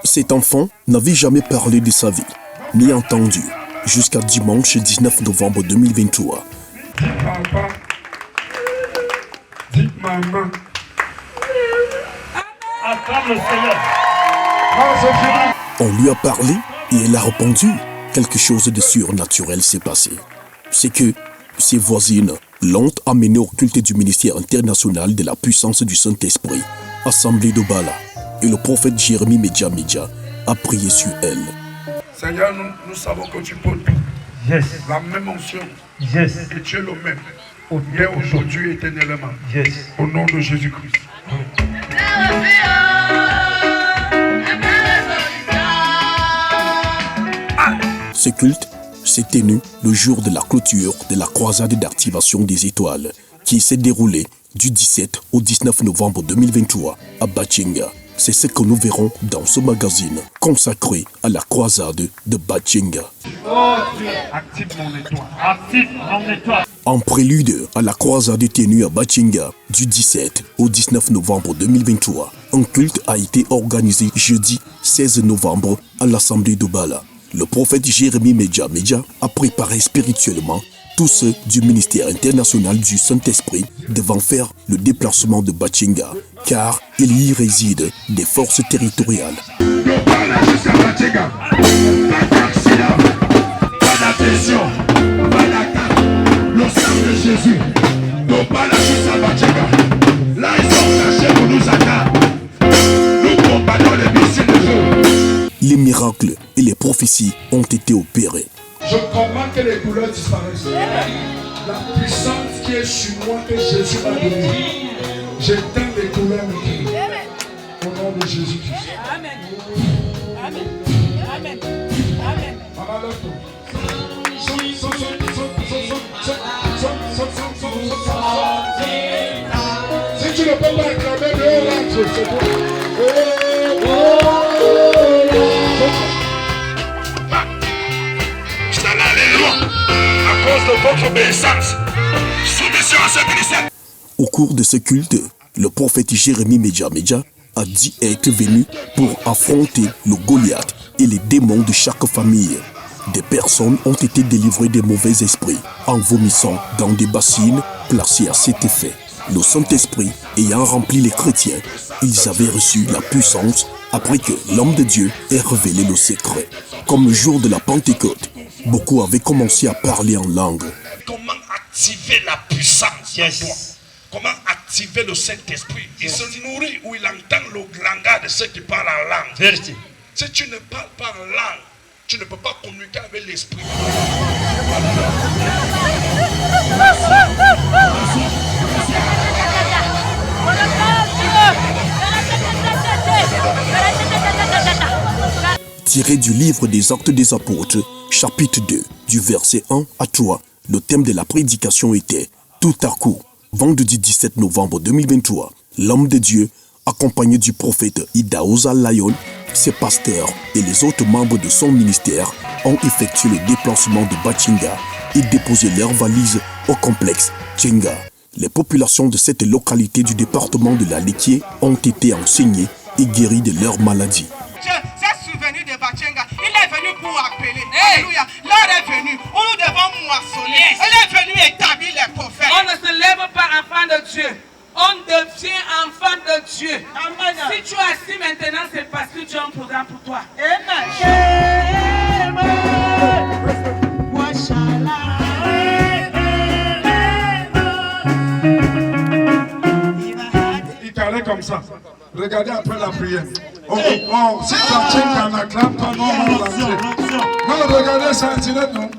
Cet enfant n'avait jamais parlé de sa vie, ni entendu, jusqu'à dimanche 19 novembre 2023. Dis papa, dis maman. Acclame le Seigneur. On lui a parlé et elle a répondu. Quelque chose de surnaturel s'est passé. C'est que ses voisines l'ont amené au culte du ministère international de la puissance du Saint-Esprit, assemblée de Bala. Et le prophète Jérémie Medja a prié sur elle. Seigneur, nous savons que tu peux tout. Yes. La même onction. Yes. Et tu es le même. Hier, aujourd'hui, éternellement. Yes. Au nom de Jésus-Christ. Ce culte s'est tenu le jour de la clôture de la croisade d'activation des étoiles qui s'est déroulée du 17 au 19 novembre 2023 à Bachinga. C'est ce que nous verrons dans ce magazine consacré à la croisade de Bachinga. Oh Dieu, active mon étoile. Active mon étoile. En prélude à la croisade tenue à Bachinga du 17 au 19 novembre 2023, un culte a été organisé jeudi 16 novembre à l'Assemblée de Bala. Le prophète Jérémie Medja a préparé spirituellement tous ceux du ministère international du Saint-Esprit devant faire le déplacement de Bachinga, car il y réside des forces territoriales. Les miracles et les prophéties ont été opérés. Je commande que les douleurs disparaissent. La puissance qui est sur moi que Jésus m'a donnée. J'éteins les douleurs maintenant. Au nom de Jésus-Christ. Amen. Amen. Amen. Amen. Maman, lève-toi. Si tu ne peux pas acclamer, dehors, rentre, c'est toi. Votre obéissance, soumission à ce ministère. Au cours de ce culte, le prophète Jérémie Medja a dit être venu pour affronter le Goliath et les démons de chaque famille. Des personnes ont été délivrées des mauvais esprits en vomissant dans des bassines placées à cet effet. Le Saint-Esprit ayant rempli les chrétiens, ils avaient reçu la puissance après que l'homme de Dieu ait révélé le secret. Comme le jour de la Pentecôte, beaucoup avaient commencé à parler en langue. Comment activer la puissance en toi? Comment activer le Saint-Esprit? Il se nourrit ou il entend le langage de ceux qui parlent en langue. Vérité. Si tu ne parles pas en langue, tu ne peux pas communiquer avec l'Esprit. Tiré du livre des Actes des Apôtres, chapitre 2, du verset 1 à 3, le thème de la prédication était « Tout à coup ». Vendredi 17 novembre 2023, l'homme de Dieu, accompagné du prophète Idaoza Lion, ses pasteurs et les autres membres de son ministère ont effectué le déplacement de Bachinga et déposé leurs valises au complexe Tchenga. Les populations de cette localité du département de la Léquier ont été enseignées et guéries de leurs maladies. Souvenu de Bachinga, il est venu pour appeler. Alléluia. L'heure est venue où nous devons moissonner. Il est venu établir les prophètes. On ne se lève pas enfant de Dieu. On devient enfant de Dieu. Amen. Si tu es assis maintenant, c'est parce que Dieu a un programme pour toi. Il parlait comme ça. Regardez après la prière. Oh, si tu tiens en acclame, toi, non, non, regardez ça, Internet, non.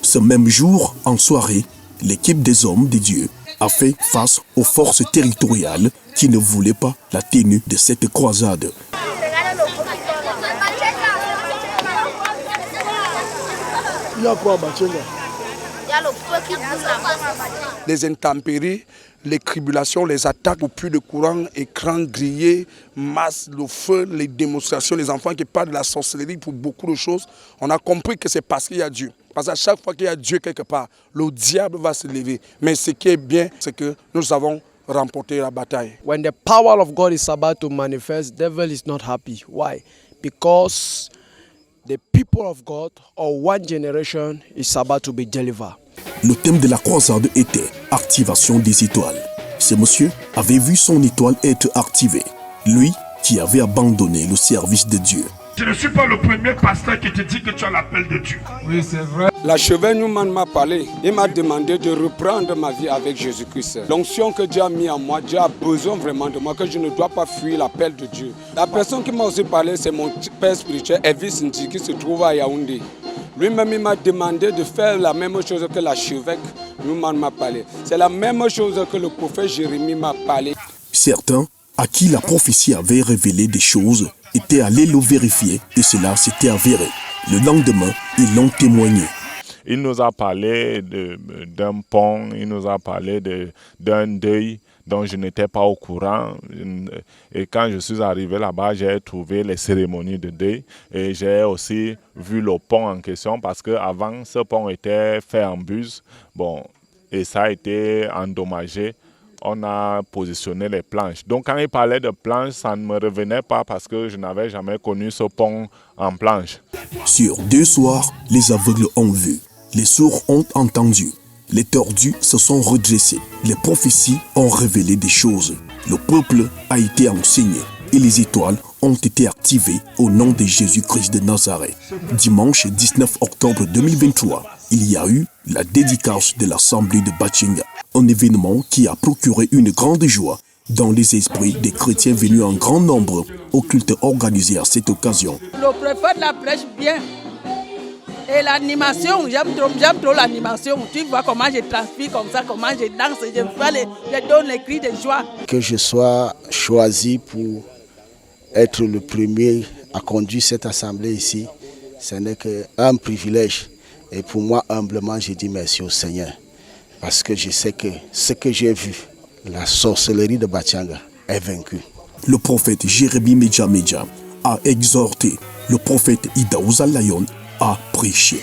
Ce même jour, en soirée, l'équipe des hommes de Dieu a fait face aux forces territoriales qui ne voulaient pas la tenue de cette croisade. Il y a quoi, Bachinga? Les intempéries, les tribulations, les attaques au puits de courant, écrans grillés, masse, le feu, les démonstrations, les enfants qui parlent de la sorcellerie pour beaucoup de choses. On a compris que c'est parce qu'il y a Dieu. Parce qu'à chaque fois qu'il y a Dieu quelque part, le diable va se lever. Mais ce qui est bien, c'est que nous avons remporter la bataille. When the power of God is about to manifest, devil is not happy. Why? Because the people of God or one generation is about to be delivered. Le thème de la croisade était activation des étoiles. Ce monsieur avait vu son étoile être activée. Lui qui avait abandonné le service de Dieu. Je ne suis pas le premier pasteur qui te dit que tu as l'appel de Dieu. Oui, c'est vrai. L'archevêque Newman m'a parlé. Il m'a demandé de reprendre ma vie avec Jésus-Christ. L'onction que Dieu a mis en moi, Dieu a besoin vraiment de moi, que je ne dois pas fuir l'appel de Dieu. La personne qui m'a aussi parlé, c'est mon père spirituel, Elvis Ndi, qui se trouve à Yaoundé. Lui-même, il m'a demandé de faire la même chose que l'archevêque Newman m'a parlé. C'est la même chose que le prophète Jérémie m'a parlé. Certains, à qui la prophétie avait révélé des choses, étaient allés le vérifier et cela s'était avéré. Le lendemain, ils l'ont témoigné. Il nous a parlé d'un pont, il nous a parlé d'un deuil dont je n'étais pas au courant. Et quand je suis arrivé là-bas, j'ai trouvé les cérémonies de deuil et j'ai aussi vu le pont en question parce qu'avant, ce pont était fait en buse. Bon, et ça a été endommagé. On a positionné les planches. Donc quand il parlait de planches, ça ne me revenait pas parce que je n'avais jamais connu ce pont en planche. Sur 2 soirs, les aveugles ont vu, les sourds ont entendu, les tordus se sont redressés, les prophéties ont révélé des choses, le peuple a été enseigné et les étoiles ont été activées au nom de Jésus-Christ de Nazareth. Dimanche 19 octobre 2023, il y a eu la dédicace de l'Assemblée de Bachenga, un événement qui a procuré une grande joie dans les esprits des chrétiens venus en grand nombre au culte organisé à cette occasion. Le préfet la prêche bien. Et l'animation, j'aime trop l'animation. Tu vois comment je transpire comme ça, comment je danse, je donne les cris de joie. Que je sois choisi pour être le premier à conduire cette assemblée ici, ce n'est qu'un privilège. Et pour moi, humblement, je dis merci au Seigneur. Parce que je sais que ce que j'ai vu, la sorcellerie de Bachanga est vaincue. Le prophète Jérémie Medja a exhorté. Le prophète Idaouza Layon a prêché.